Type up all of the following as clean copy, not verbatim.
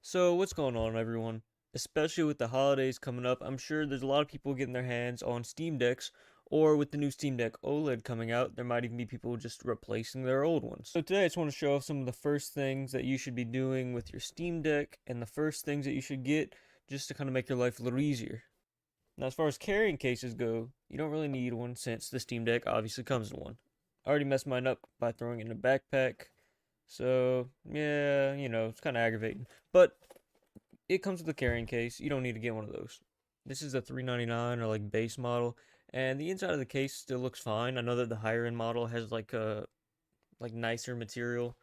So, what's going on, everyone? Especially with the holidays coming up, I'm sure there's a lot of people getting their hands on Steam Decks, or with the new Steam Deck OLED coming out, there might even be people just replacing their old ones. So, today I just want to show off some of the first things that you should be doing with your Steam Deck, and the first things that you should get just to kind of make your life a little easier. Now, as far as carrying cases go, you don't really need one since the Steam Deck obviously comes in one. I already messed mine up by throwing it in a backpack, so yeah, it's kind of aggravating. But it comes with a carrying case. You don't need to get one of those. This is a $3.99 or like base model, and the inside of the case still looks fine. I know that the higher end model has like a nicer material,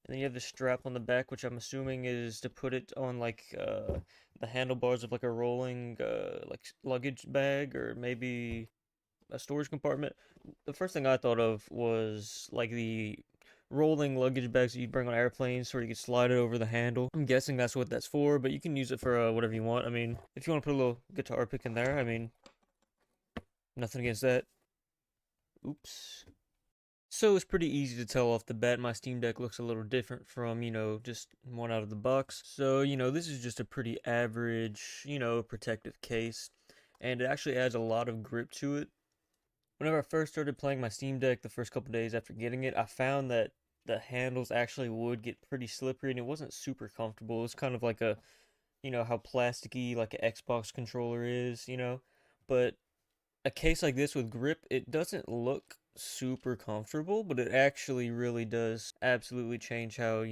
and then you have the strap on the back, which I'm assuming is to put it on like the handlebars of like a rolling like luggage bag or maybe a storage compartment. The first thing I thought of was like the rolling luggage bags that you bring on airplanes so you can slide it over the handle. I'm guessing that's what that's for, but you can use it for whatever you want. I mean, if you want to put a little guitar pick in there, I mean, nothing against that. Oops. So it's pretty easy to tell off the bat my Steam Deck looks a little different from, just one out of the box. So, this is just a pretty average, protective case. And it actually adds a lot of grip to it. Whenever I first started playing my Steam Deck the first couple days after getting it, I found that the handles actually would get pretty slippery and it wasn't super comfortable. It was kind of like how plasticky like an Xbox controller is. But a case like this with grip, it doesn't look super comfortable, but it actually really does absolutely change how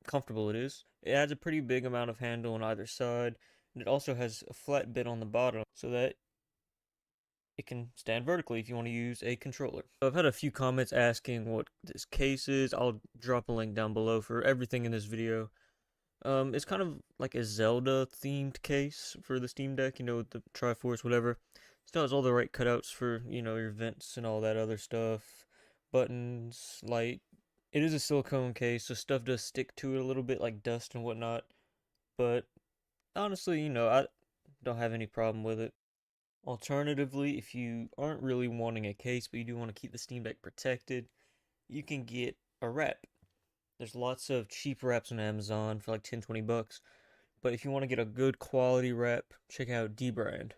comfortable it is. It adds a pretty big amount of handle on either side, and it also has a flat bit on the bottom so that it can stand vertically if you want to use a controller. So I've had a few comments asking what this case is. I'll drop a link down below for everything in this video. It's kind of like a Zelda themed case for the Steam Deck, with the Triforce, whatever. Still has all the right cutouts for, your vents and all that other stuff. Buttons, light. It is a silicone case, so stuff does stick to it a little bit, like dust and whatnot. But honestly, I don't have any problem with it. Alternatively, if you aren't really wanting a case, but you do want to keep the Steam Deck protected, you can get a wrap. There's lots of cheap wraps on Amazon for like 10-20 bucks. But if you want to get a good quality wrap, check out dbrand.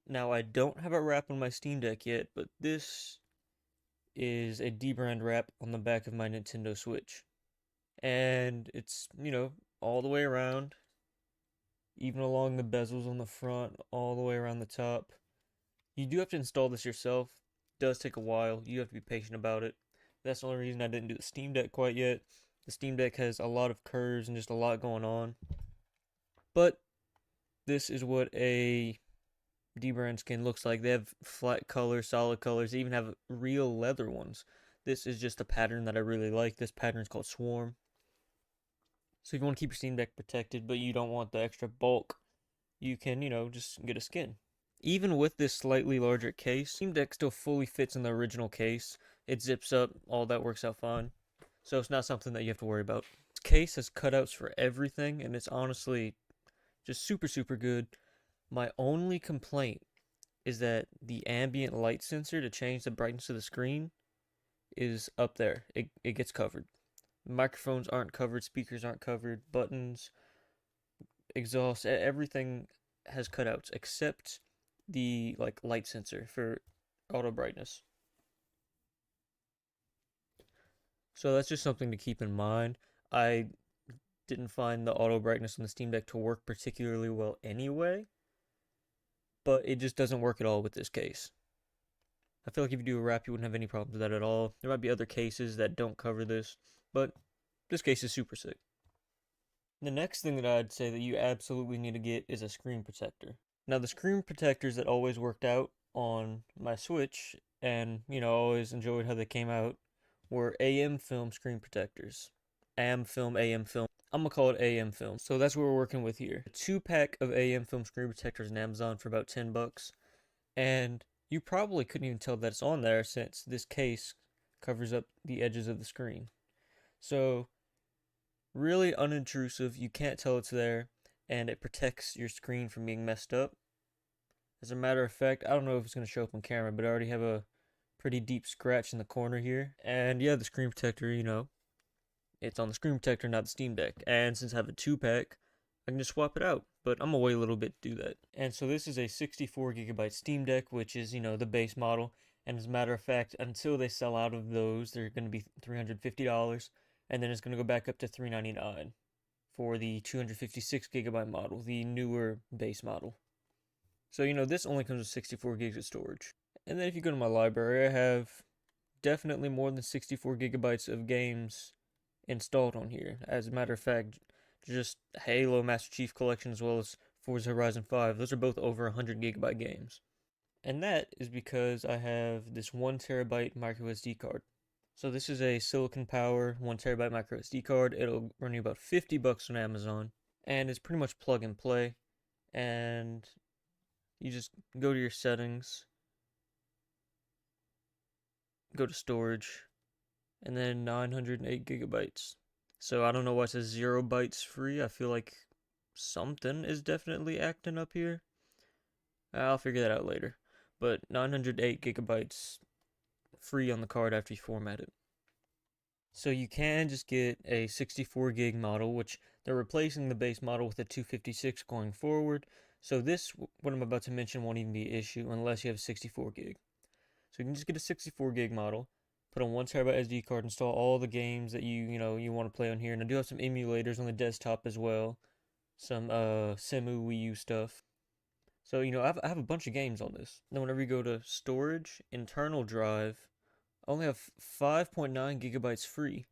Now, I don't have a wrap on my Steam Deck yet, but this is a dbrand wrap on the back of my Nintendo Switch. And it's, all the way around, even along the bezels on the front, all the way around the top. You do have to install this yourself. It does take a while. You have to be patient about it. That's the only reason I didn't do the Steam Deck quite yet. The Steam Deck has a lot of curves and just a lot going on. But this is what a dbrand skin looks like. They have flat colors, solid colors. They even have real leather ones. This is just a pattern that I really like. This pattern is called Swarm. So if you want to keep your Steam Deck protected, but you don't want the extra bulk, you can, just get a skin. Even with this slightly larger case, Steam Deck still fully fits in the original case. It zips up, all that works out fine. So it's not something that you have to worry about. This case has cutouts for everything, and it's honestly just super, super good. My only complaint is that the ambient light sensor to change the brightness of the screen is up there. It gets covered. Microphones aren't covered, speakers aren't covered, buttons, exhaust, everything has cutouts except the like light sensor for auto brightness. So that's just something to keep in mind. I didn't find the auto brightness on the Steam Deck to work particularly well anyway, but it just doesn't work at all with this case. I feel like if you do a wrap, you wouldn't have any problems with that at all. There might be other cases that don't cover this, but this case is super sick. The next thing that I'd say that you absolutely need to get is a screen protector. Now, the screen protectors that always worked out on my Switch, and, always enjoyed how they came out, were AM film screen protectors. AM film, AM film. I'm gonna call it AM film. So that's what we're working with here. A 2-pack of AM film screen protectors on Amazon for about 10 bucks. And you probably couldn't even tell that it's on there since this case covers up the edges of the screen. So, really unintrusive. You can't tell it's there, and it protects your screen from being messed up. As a matter of fact, I don't know if it's going to show up on camera, but I already have a pretty deep scratch in the corner here. And yeah, the screen protector, it's on the screen protector, not the Steam Deck. And since I have a 2-pack, I can just swap it out, but I'm gonna wait a little bit to do that. And so this is a 64 gigabyte Steam Deck, which is, the base model. And as a matter of fact, until they sell out of those, they're gonna be $350, and then it's gonna go back up to $399 for the 256 gigabyte model, the newer base model. So, this only comes with 64 gigs of storage. And then if you go to my library, I have definitely more than 64 gigabytes of games installed on here. As a matter of fact, just Halo Master Chief Collection as well as Forza Horizon 5, those are both over 100 gigabyte games. And that is because I have this 1 terabyte micro SD card. So this is a silicon power 1 terabyte micro SD card. It'll run you about $50 on Amazon, and it's pretty much plug and play. And you just go to your settings, go to storage, and then 908 gigabytes. So I don't know why it says 0 bytes free. I feel like something is definitely acting up here. I'll figure that out later. But 908 gigabytes free on the card after you format it. So you can just get a 64 gig model, which they're replacing the base model with a 256 going forward. So this, what I'm about to mention, won't even be an issue unless you have a 64 gig. So you can just get a 64 gig model, put on 1 terabyte SD card, install all the games that you want to play on here. And I do have some emulators on the desktop as well, some Simu Wii U stuff. So I have a bunch of games on this. Then whenever you go to storage, internal drive, I only have 5.9 gigabytes free.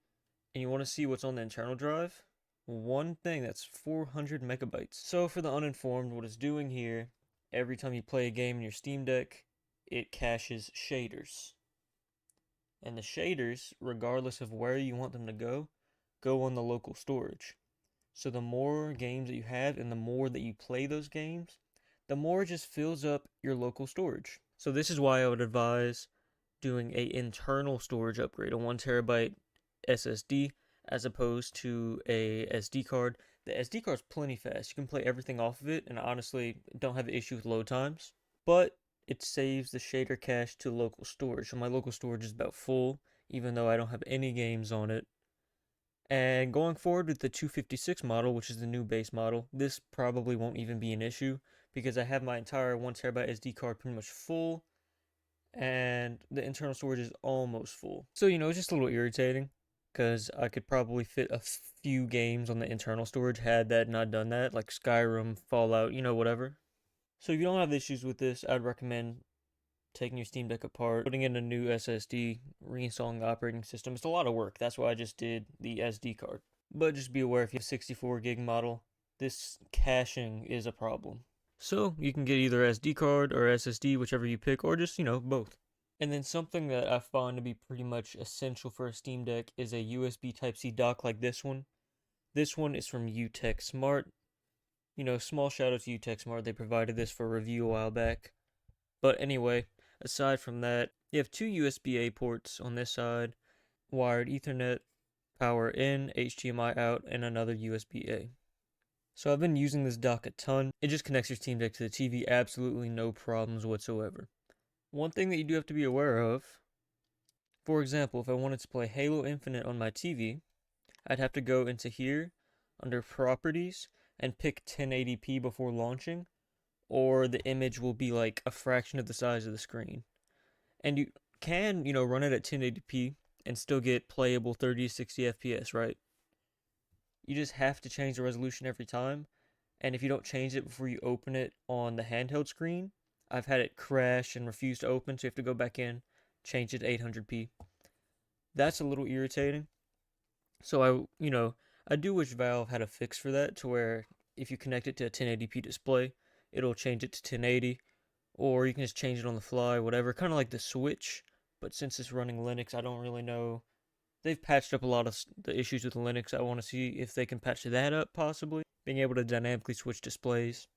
And you want to see what's on the internal drive? One thing, that's 400 megabytes. So for the uninformed, what it's doing here, every time you play a game in your Steam Deck, it caches shaders. And the shaders, regardless of where you want them to go on the local storage. So the more games that you have and the more that you play those games, the more it just fills up your local storage. So this is why I would advise doing a internal storage upgrade, a 1 terabyte SSD, as opposed to a SD card. The SD card's plenty fast. You can play everything off of it, and honestly, don't have an issue with load times. But it saves the shader cache to local storage. So my local storage is about full, even though I don't have any games on it. And going forward with the 256 model, which is the new base model, this probably won't even be an issue because I have my entire 1 terabyte SD card pretty much full, and the internal storage is almost full. So, it's just a little irritating because I could probably fit a few games on the internal storage had that not done that, like Skyrim, Fallout, whatever. So if you don't have issues with this, I'd recommend taking your Steam Deck apart, putting in a new SSD, reinstalling the operating system. It's a lot of work. That's why I just did the SD card. But just be aware, if you have a 64 gig model, this caching is a problem. So you can get either SD card or SSD, whichever you pick, or just, both. And then something that I find to be pretty much essential for a Steam Deck is a USB Type-C dock like this one. This one is from Utechsmart. Small shout out to Utechsmart. They provided this for review a while back. But anyway, aside from that, you have two USB-A ports on this side, wired Ethernet, power in, HDMI out, and another USB-A. So I've been using this dock a ton. It just connects your Steam Deck to the TV, absolutely no problems whatsoever. One thing that you do have to be aware of, for example, if I wanted to play Halo Infinite on my TV, I'd have to go into here, under Properties, and pick 1080p before launching, or the image will be like a fraction of the size of the screen. And you can, run it at 1080p and still get playable 30 to 60 FPS, right? You just have to change the resolution every time, and if you don't change it before you open it on the handheld screen, I've had it crash and refuse to open, so you have to go back in, change it to 800p. That's a little irritating. So I do wish Valve had a fix for that, to where if you connect it to a 1080p display, it'll change it to 1080, or you can just change it on the fly, whatever, kind of like the Switch. But since it's running Linux, I don't really know. They've patched up a lot of the issues with Linux. I want to see if they can patch that up, possibly, being able to dynamically switch displays.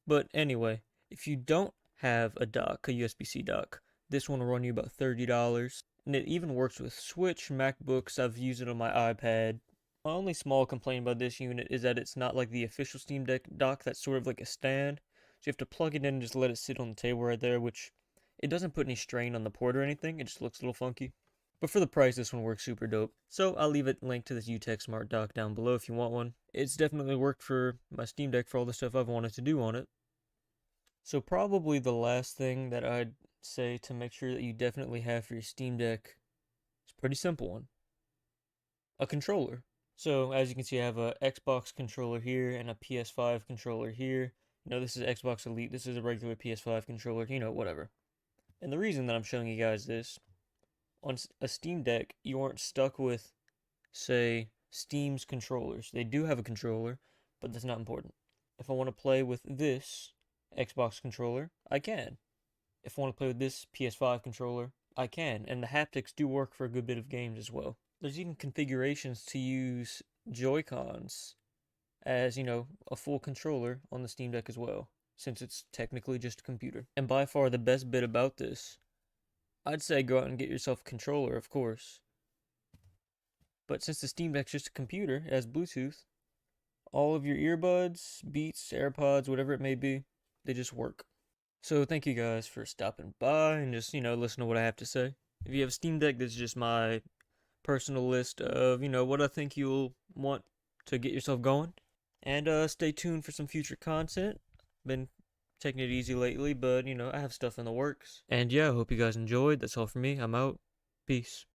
But anyway, if you don't have a dock, a USB-C dock, this one will run you about $30. And it even works with Switch, MacBooks. I've used it on my iPad. My only small complaint about this unit is that it's not like the official Steam Deck dock that's sort of like a stand. So you have to plug it in and just let it sit on the table right there, which it doesn't put any strain on the port or anything. It just looks a little funky. But for the price, this one works super dope. So I'll leave a link to this Utechsmart dock down below if you want one. It's definitely worked for my Steam Deck for all the stuff I've wanted to do on it. So probably the last thing that I'd say to make sure that you definitely have for your Steam Deck is a pretty simple one. A controller. So as you can see, I have a Xbox controller here and a PS5 controller here. This is Xbox Elite, this is a regular PS5 controller, whatever. And the reason that I'm showing you guys this, on a Steam Deck, you aren't stuck with, say, Steam's controllers. They do have a controller, but that's not important. If I want to play with this Xbox controller, I can. If I want to play with this PS5 controller, I can. And the haptics do work for a good bit of games as well. There's even configurations to use Joy-Cons as, a full controller on the Steam Deck as well, since it's technically just a computer. And by far the best bit about this, I'd say go out and get yourself a controller, of course. But since the Steam Deck's just a computer, it has Bluetooth, all of your earbuds, Beats, AirPods, whatever it may be, they just work. So thank you guys for stopping by and just, listen to what I have to say. If you have a Steam Deck, this is just my personal list of, what I think you'll want to get yourself going. And stay tuned for some future content. Been taking it easy lately, but, I have stuff in the works. And yeah, I hope you guys enjoyed. That's all for me. I'm out. Peace.